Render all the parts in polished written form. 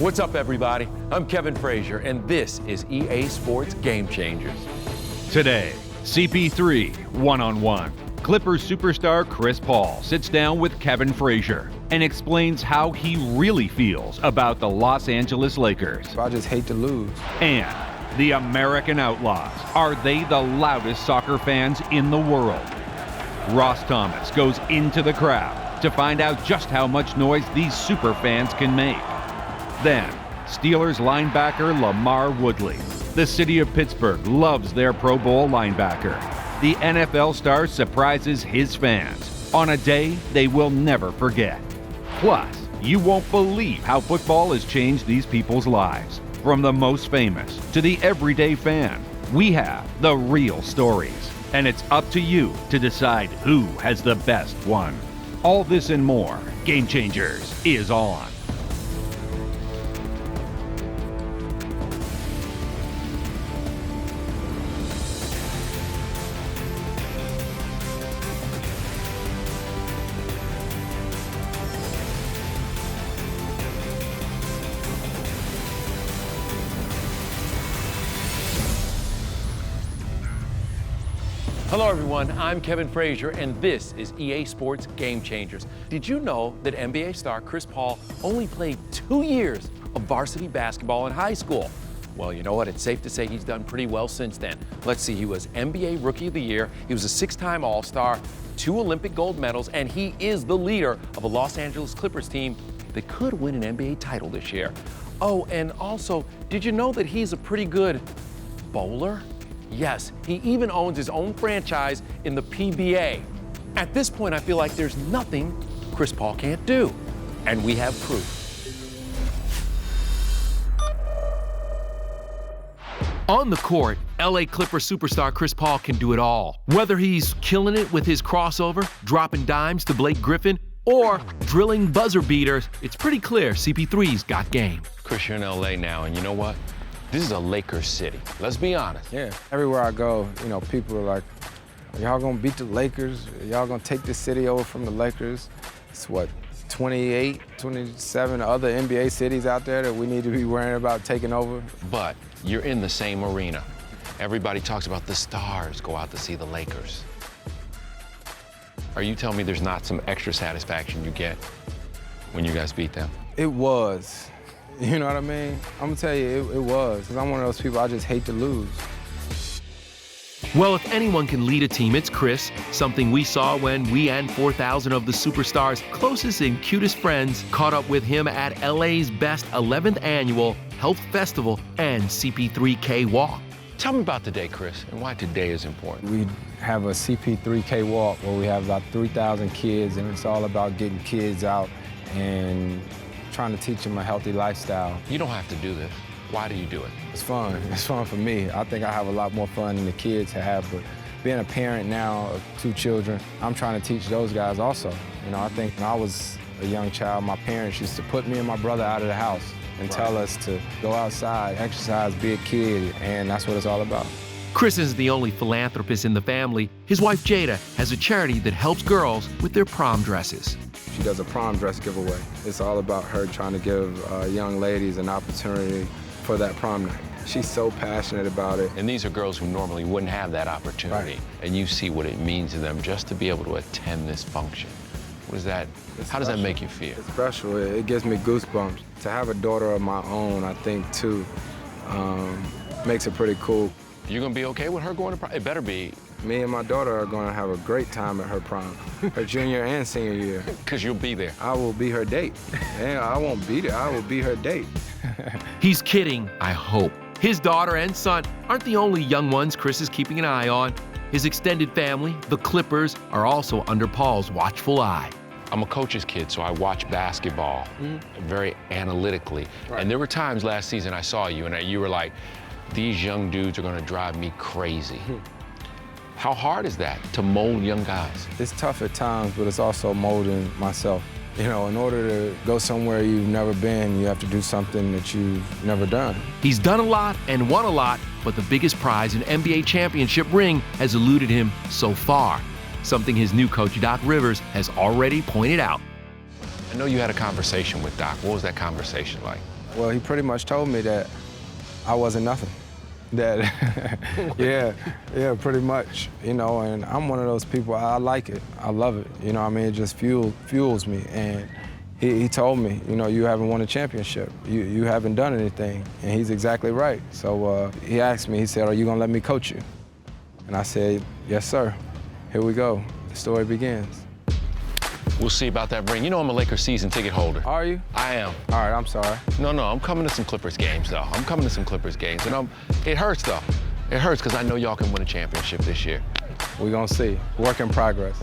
What's up, everybody? I'm Kevin Frazier, and this is EA Sports Game Changers. Today, CP3 one-on-one. Clippers superstar Chris Paul sits down with Kevin Frazier and explains how he really feels about the Los Angeles Lakers. I just hate to lose. And the American Outlaws. Are they the loudest soccer fans in the world? Ross Thomas goes into the crowd to find out just how much noise these super fans can make. Then, Steelers linebacker Lamarr Woodley. The city of Pittsburgh loves their Pro Bowl linebacker. The NFL star surprises his fans on a day they will never forget. Plus, you won't believe how football has changed these people's lives. From the most famous to the everyday fan, we have the real stories. And it's up to you to decide who has the best one. All this and more, Game Changers is on. Hello, everyone. I'm Kevin Frazier, and this is EA Sports Game Changers. Did you know that NBA star Chris Paul only played 2 years of varsity basketball in high school? Well, you know what? It's safe to say he's done pretty well since then. Let's see, he was NBA Rookie of the Year, he was a 6-time All-Star, 2 Olympic gold medals, and he is the leader of a Los Angeles Clippers team that could win an NBA title this year. Oh, and also, did you know that he's a pretty good bowler? Yes, he even owns his own franchise in the PBA. At this point, I feel like there's nothing Chris Paul can't do. And we have proof. On the court, LA Clippers superstar Chris Paul can do it all. Whether he's killing it with his crossover, dropping dimes to Blake Griffin, or drilling buzzer beaters, it's pretty clear CP3's got game. Chris, you're in LA now, and you know what? This is a Lakers city. Let's be honest. Yeah, everywhere I go, people are like, y'all gonna beat the Lakers? Y'all gonna take this city over from the Lakers? It's what, 28, 27 other NBA cities out there that we need to be worrying about taking over? But you're in the same arena. Everybody talks about the stars go out to see the Lakers. Are you telling me there's not some extra satisfaction you get when you guys beat them? It was. You know what I mean? I'm gonna tell you, it was. Because I'm one of those people, I just hate to lose. Well, if anyone can lead a team, it's Chris, something we saw when we and 4,000 of the superstar's closest and cutest friends caught up with him at LA's best 11th annual Health Festival and CP3K Walk. Tell me about today, Chris, and why today is important. We have a CP3K Walk where we have about 3,000 kids, and it's all about getting kids out and trying to teach them a healthy lifestyle. You don't have to do this. Why do you do it? It's fun. It's fun for me. I think I have a lot more fun than the kids have, but being a parent now of 2 children, I'm trying to teach those guys also. I think when I was a young child, my parents used to put me and my brother out of the house and tell us to go outside, exercise, be a kid, and that's what it's all about. Chris isn't the only philanthropist in the family. His wife, Jada, has a charity that helps girls with their prom dresses. She does a prom dress giveaway. It's all about her trying to give young ladies an opportunity for that prom night. She's so passionate about it. And these are girls who normally wouldn't have that opportunity. Right. And you see what it means to them just to be able to attend this function. What is that? How does that make you feel? It's special. It gives me goosebumps. To have a daughter of my own, I think, too, makes it pretty cool. You're gonna be okay with her going to prom? It better be. Me and my daughter are gonna have a great time at her prom, her junior and senior year. Because you'll be there. I will be her date. Yeah, I won't be there, I will be her date. He's kidding, I hope. His daughter and son aren't the only young ones Chris is keeping an eye on. His extended family, the Clippers, are also under Paul's watchful eye. I'm a coach's kid, so I watch basketball very analytically. Right. And there were times last season I saw you and you were like, these young dudes are gonna drive me crazy. How hard is that to mold young guys? It's tough at times, but it's also molding myself. In order to go somewhere you've never been, you have to do something that you've never done. He's done a lot and won a lot, but the biggest prize, an NBA championship ring, has eluded him so far. Something his new coach, Doc Rivers, has already pointed out. I know you had a conversation with Doc. What was that conversation like? Well, he pretty much told me that I wasn't nothing. That, yeah, pretty much, you know, and I'm one of those people, I like it, I love it, you know what I mean? It just fuels me, and he told me, you know, you haven't won a championship, you haven't done anything, and he's exactly right. So he asked me, he said, are you gonna let me coach you? And I said, yes, sir. Here we go, the story begins. We'll see about that ring. You know I'm a Lakers season ticket holder. Are you? I am. All right, I'm sorry. No, I'm coming to some Clippers games, though. I'm coming to some Clippers games, and it hurts, though. It hurts because I know y'all can win a championship this year. We're gonna see. Work in progress.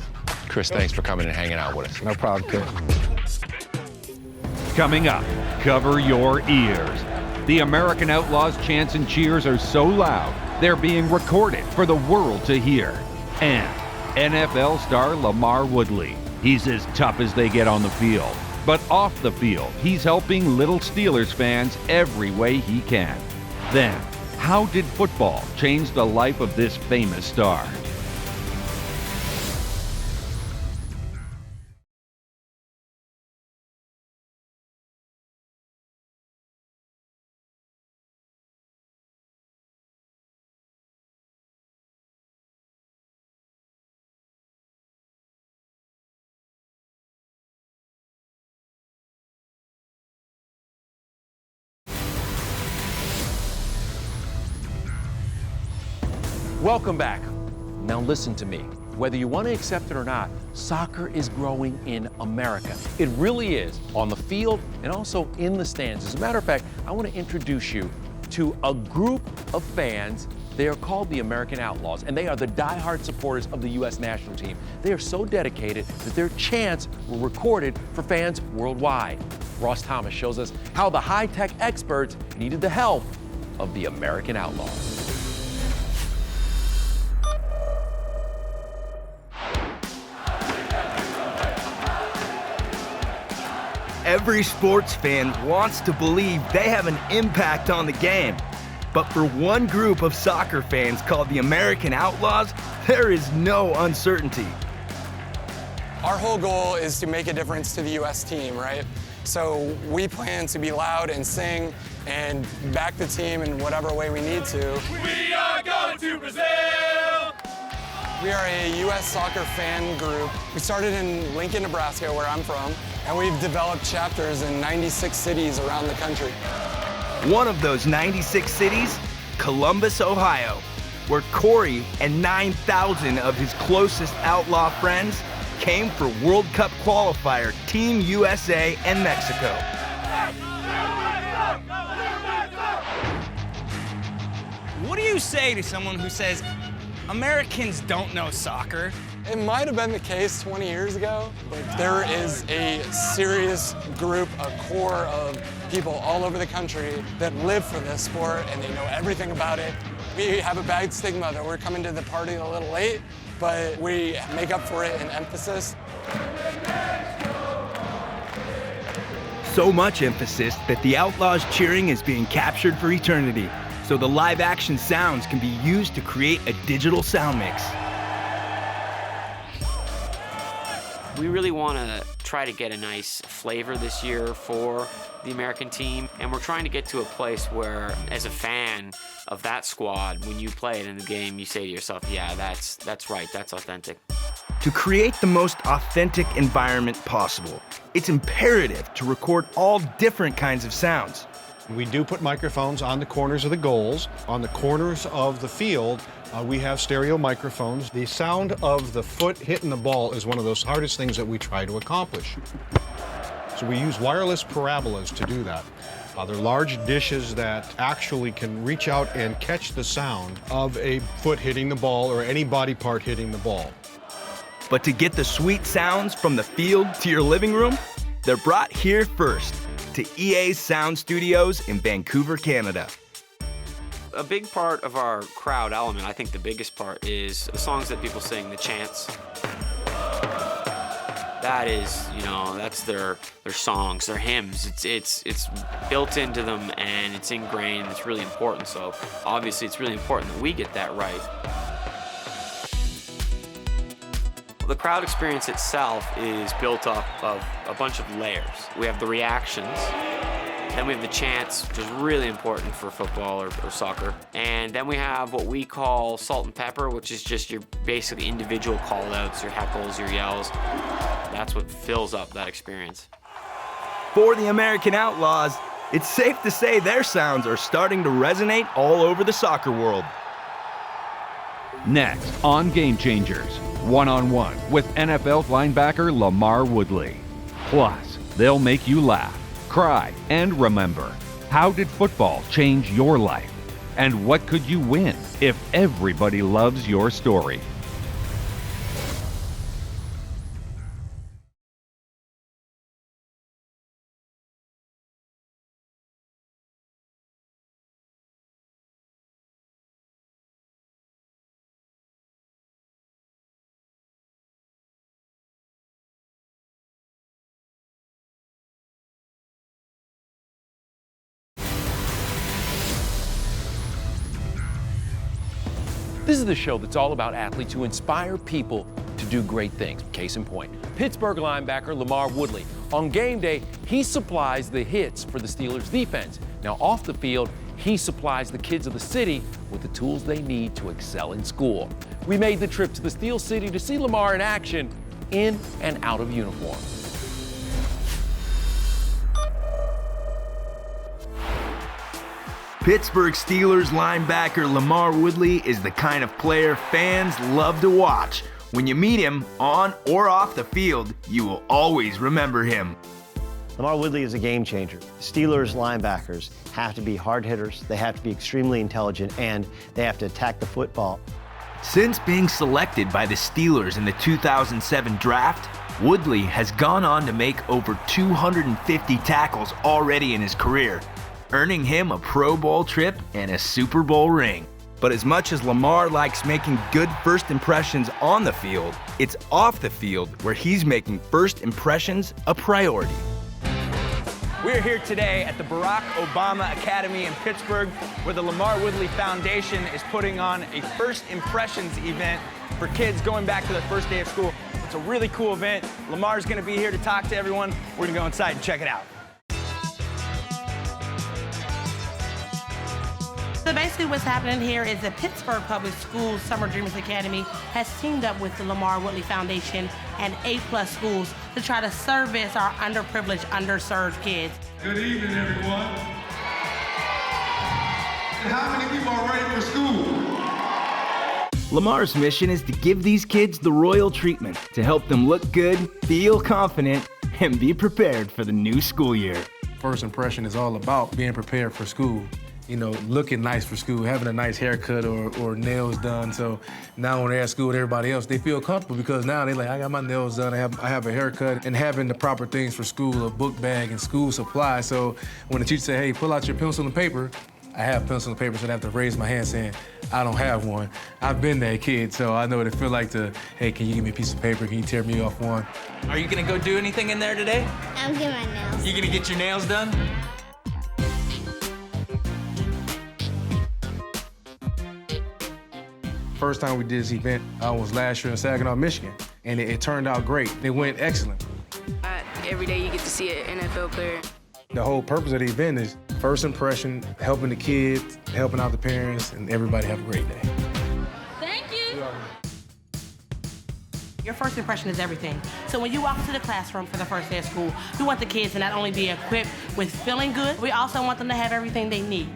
Chris, thanks for coming and hanging out with us. No problem, kid. Coming up, cover your ears. The American Outlaws chants and cheers are so loud, they're being recorded for the world to hear. And NFL star Lamarr Woodley. He's as tough as they get on the field. But off the field, he's helping little Steelers fans every way he can. Then, how did football change the life of this famous star? Welcome back. Now listen to me. Whether you want to accept it or not, soccer is growing in America. It really is, on the field and also in the stands. As a matter of fact, I want to introduce you to a group of fans. They are called the American Outlaws, and they are the diehard supporters of the U.S. national team. They are so dedicated that their chants were recorded for fans worldwide. Ross Thomas shows us how the high-tech experts needed the help of the American Outlaws. Every sports fan wants to believe they have an impact on the game. But for one group of soccer fans called the American Outlaws, there is no uncertainty. Our whole goal is to make a difference to the U.S. team, right? So we plan to be loud and sing and back the team in whatever way we need to. We are going to Brazil! We are a U.S. soccer fan group. We started in Lincoln, Nebraska, where I'm from, and we've developed chapters in 96 cities around the country. One of those 96 cities, Columbus, Ohio, where Corey and 9,000 of his closest outlaw friends came for World Cup qualifier Team USA and Mexico. What do you say to someone who says, Americans don't know soccer? It might have been the case 20 years ago, but there is a serious group, a core of people all over the country that live for this sport and they know everything about it. We have a bad stigma that we're coming to the party a little late, but we make up for it in emphasis. So much emphasis that the Outlaws cheering is being captured for eternity, so the live action sounds can be used to create a digital sound mix. We really want to try to get a nice flavor this year for the American team, and we're trying to get to a place where, as a fan of that squad, when you play it in the game, you say to yourself, yeah, that's right, that's authentic. To create the most authentic environment possible, it's imperative to record all different kinds of sounds. We do put microphones on the corners of the goals. On the corners of the field, we have stereo microphones. The sound of the foot hitting the ball is one of those hardest things that we try to accomplish. So we use wireless parabolas to do that. They're large dishes that actually can reach out and catch the sound of a foot hitting the ball or any body part hitting the ball. But to get the sweet sounds from the field to your living room, they're brought here first, to EA's Sound Studios in Vancouver, Canada. A big part of our crowd element, I think the biggest part, is the songs that people sing, the chants. That is, that's their songs, their hymns. It's built into them and it's ingrained. It's really important. So obviously it's really important that we get that right. The crowd experience itself is built up of a bunch of layers. We have the reactions, Then we have the chants, which is really important for football or soccer. And then we have what we call salt and pepper, which is just your basically individual call-outs, your heckles, your yells. That's what fills up that experience. For the American Outlaws, it's safe to say their sounds are starting to resonate all over the soccer world. Next on Game Changers, one-on-one with NFL linebacker Lamarr Woodley. Plus, they'll make you laugh, cry, and remember. How did football change your life? And what could you win if everybody loves your story? This is the show that's all about athletes who inspire people to do great things. Case in point, Pittsburgh linebacker Lamarr Woodley. On game day, he supplies the hits for the Steelers defense. Now off the field, he supplies the kids of the city with the tools they need to excel in school. We made the trip to the Steel City to see Lamarr in action, in and out of uniform. Pittsburgh Steelers linebacker Lamarr Woodley is the kind of player fans love to watch. When you meet him, on or off the field, you will always remember him. Lamarr Woodley is a game changer. Steelers linebackers have to be hard hitters, they have to be extremely intelligent, and they have to attack the football. Since being selected by the Steelers in the 2007 draft, Woodley has gone on to make over 250 tackles already in his career, earning him a Pro Bowl trip and a Super Bowl ring. But as much as Lamarr likes making good first impressions on the field, it's off the field where he's making first impressions a priority. We're here today at the Barack Obama Academy in Pittsburgh, where the Lamarr Woodley Foundation is putting on a first impressions event for kids going back to their first day of school. It's a really cool event. Lamar's gonna be here to talk to everyone. We're gonna go inside and check it out. So basically what's happening here is the Pittsburgh Public Schools Summer Dreamers Academy has teamed up with the Lamarr Woodley Foundation and A+ schools to try to service our underprivileged, underserved kids. Good evening, everyone. And how many people are ready for school? Lamar's mission is to give these kids the royal treatment to help them look good, feel confident, and be prepared for the new school year. First impression is all about being prepared for school. You know, looking nice for school, having a nice haircut or nails done. So now when they're at school with everybody else, they feel comfortable because now they're like, I got my nails done, I have a haircut, and having the proper things for school, a book bag and school supplies. So when the teacher say, hey, pull out your pencil and paper, I have pencil and paper, so I have to raise my hand saying, I don't have one. I've been that kid, so I know what it feels like to, hey, can you give me a piece of paper? Can you tear me off one? Are you gonna go do anything in there today? I'm getting my nails. You gonna get your nails done? First time we did this event was last year in Saginaw, Michigan, and it turned out great. It went excellent. Every day you get to see an NFL player. The whole purpose of the event is first impression, helping the kids, helping out the parents, and everybody have a great day. Thank you. Your first impression is everything. So when you walk into the classroom for the first day of school, we want the kids to not only be equipped with feeling good, we also want them to have everything they need.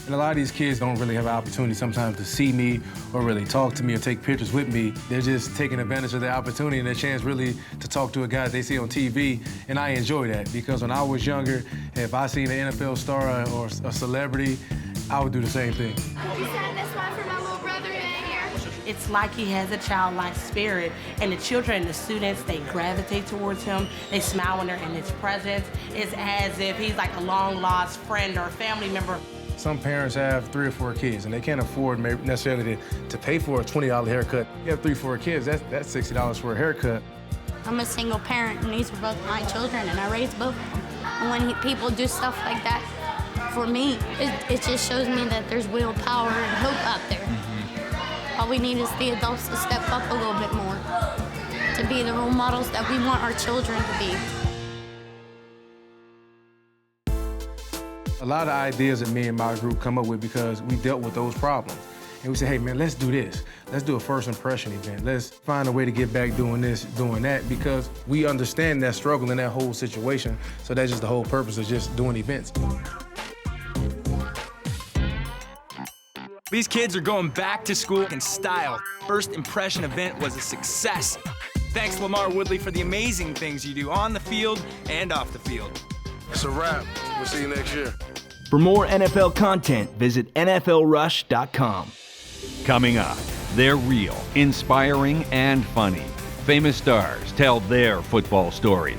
And a lot of these kids don't really have an opportunity sometimes to see me or really talk to me or take pictures with me. They're just taking advantage of the opportunity and their chance really to talk to a guy that they see on TV. And I enjoy that because when I was younger, if I seen an NFL star or a celebrity, I would do the same thing. You said this one for my little brother in here. It's like he has a childlike spirit, and the children and the students, they gravitate towards him. They smile when they're in his presence. It's as if he's like a long-lost friend or a family member. Some parents have 3 or 4 kids, and they can't afford necessarily to pay for a $20 haircut. You have 3 or 4 kids, that's $60 for a haircut. I'm a single parent, and these are both my children, and I raised both of them. And when people do stuff like that, for me, it just shows me that there's willpower and hope out there. All we need is the adults to step up a little bit more, to be the role models that we want our children to be. A lot of ideas that me and my group come up with because we dealt with those problems. And we say, hey man, let's do this. Let's do a first impression event. Let's find a way to get back doing this, doing that, because we understand that struggle and that whole situation. So that's just the whole purpose of just doing events. These kids are going back to school in style. First impression event was a success. Thanks, Lamarr Woodley, for the amazing things you do on the field and off the field. It's a wrap. We'll see you next year. For more NFL content, visit NFLRush.com. Coming up, they're real, inspiring, and funny. Famous stars tell their football story.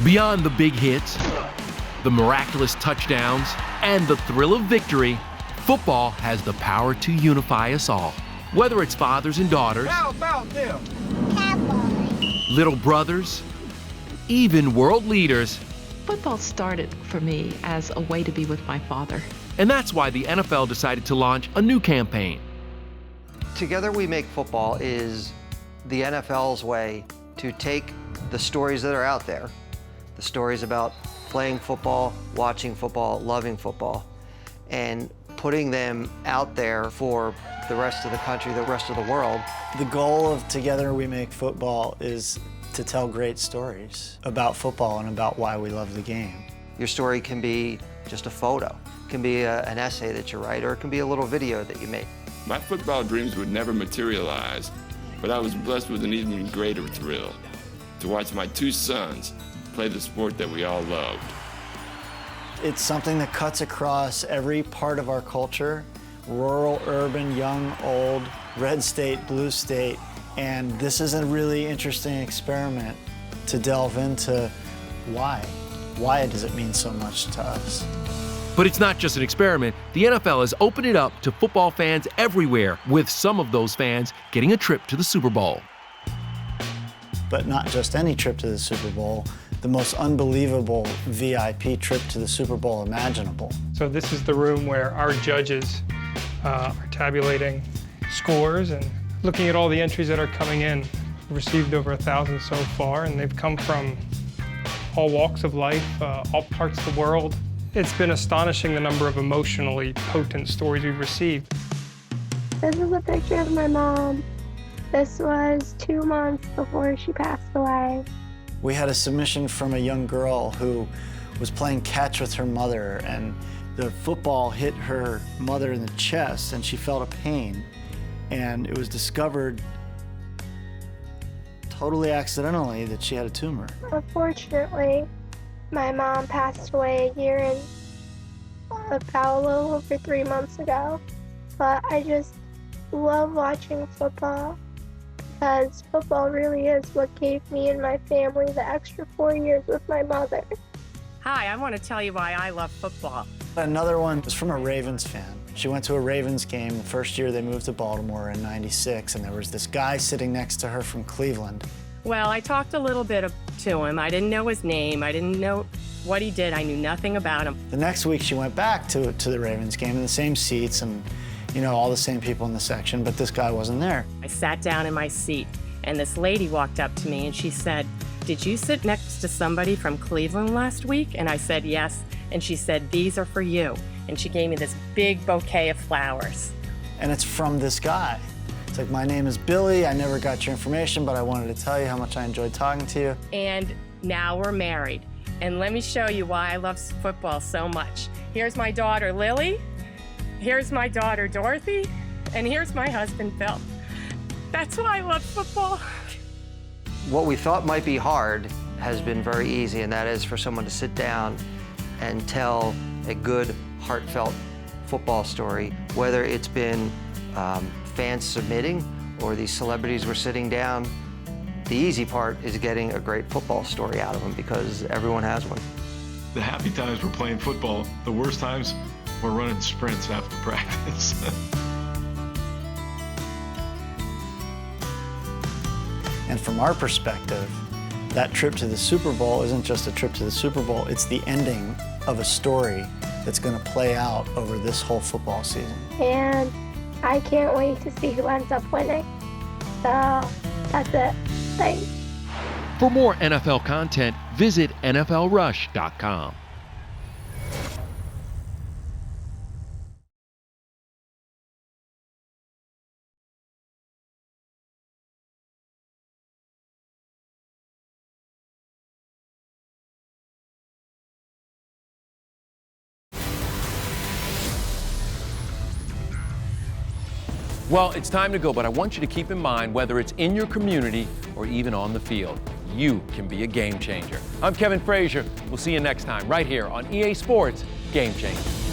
Beyond the big hits, the miraculous touchdowns, and the thrill of victory, football has the power to unify us all. Whether it's fathers and daughters, How about them? little brothers, even world leaders. Football started for me as a way to be with my father. And that's why the NFL decided to launch a new campaign. Together We Make Football is the NFL's way to take the stories that are out there, the stories about playing football, watching football, loving football, and putting them out there for the rest of the country, the rest of the world. The goal of Together We Make Football is to tell great stories about football and about why we love the game. Your story can be just a photo, it can be an essay that you write, or it can be a little video that you make. My football dreams would never materialize, but I was blessed with an even greater thrill to watch my two sons play the sport that we all loved. It's something that cuts across every part of our culture, rural, urban, young, old, red state, blue state, and this is a really interesting experiment to delve into why. Why does it mean so much to us? But it's not just an experiment. The NFL has opened it up to football fans everywhere, with some of those fans getting a trip to the Super Bowl. But not just any trip to the Super Bowl, the most unbelievable VIP trip to the Super Bowl imaginable. So this is the room where our judges are tabulating scores and looking at all the entries that are coming in. We've received over 1,000 so far, and they've come from all walks of life, all parts of the world. It's been astonishing the number of emotionally potent stories we've received. This is a picture of my mom. This was 2 months before she passed away. We had a submission from a young girl who was playing catch with her mother, and the football hit her mother in the chest, and she felt a pain. And it was discovered totally accidentally that she had a tumor. Unfortunately, my mom passed away a year and about a little over 3 months ago. But I just love watching football, because football really is what gave me and my family the extra 4 years with my mother. Hi, I want to tell you why I love football. Another one was from a Ravens fan. She went to a Ravens game the first year they moved to Baltimore in '96, and there was this guy sitting next to her from Cleveland. Well, I talked a little bit to him. I didn't know his name. I didn't know what he did. I knew nothing about him. The next week she went back to the Ravens game in the same seats and, you know, all the same people in the section, but this guy wasn't there. I sat down in my seat, and this lady walked up to me and she said, "Did you sit next to somebody from Cleveland last week?" And I said, "Yes." And she said, "These are for you." And she gave me this big bouquet of flowers. And it's from this guy. It's like, "My name is Billy. I never got your information, but I wanted to tell you how much I enjoyed talking to you." And now we're married. And let me show you why I love football so much. Here's my daughter, Lily. Here's my daughter, Dorothy. And here's my husband, Bill. That's why I love football. What we thought might be hard has been very easy, and that is for someone to sit down and tell a good, heartfelt football story, whether it's been fans submitting or these celebrities were sitting down. The easy part is getting a great football story out of them, because everyone has one. The happy times were playing football. The worst times We're running sprints after practice. And from our perspective, that trip to the Super Bowl isn't just a trip to the Super Bowl, it's the ending of a story that's going to play out over this whole football season. And I can't wait to see who ends up winning. So that's it. Thanks. For more NFL content, visit NFLRush.com. Well, it's time to go, but I want you to keep in mind, whether it's in your community or even on the field, you can be a game changer. I'm Kevin Frazier. We'll see you next time right here on EA Sports Game Changer.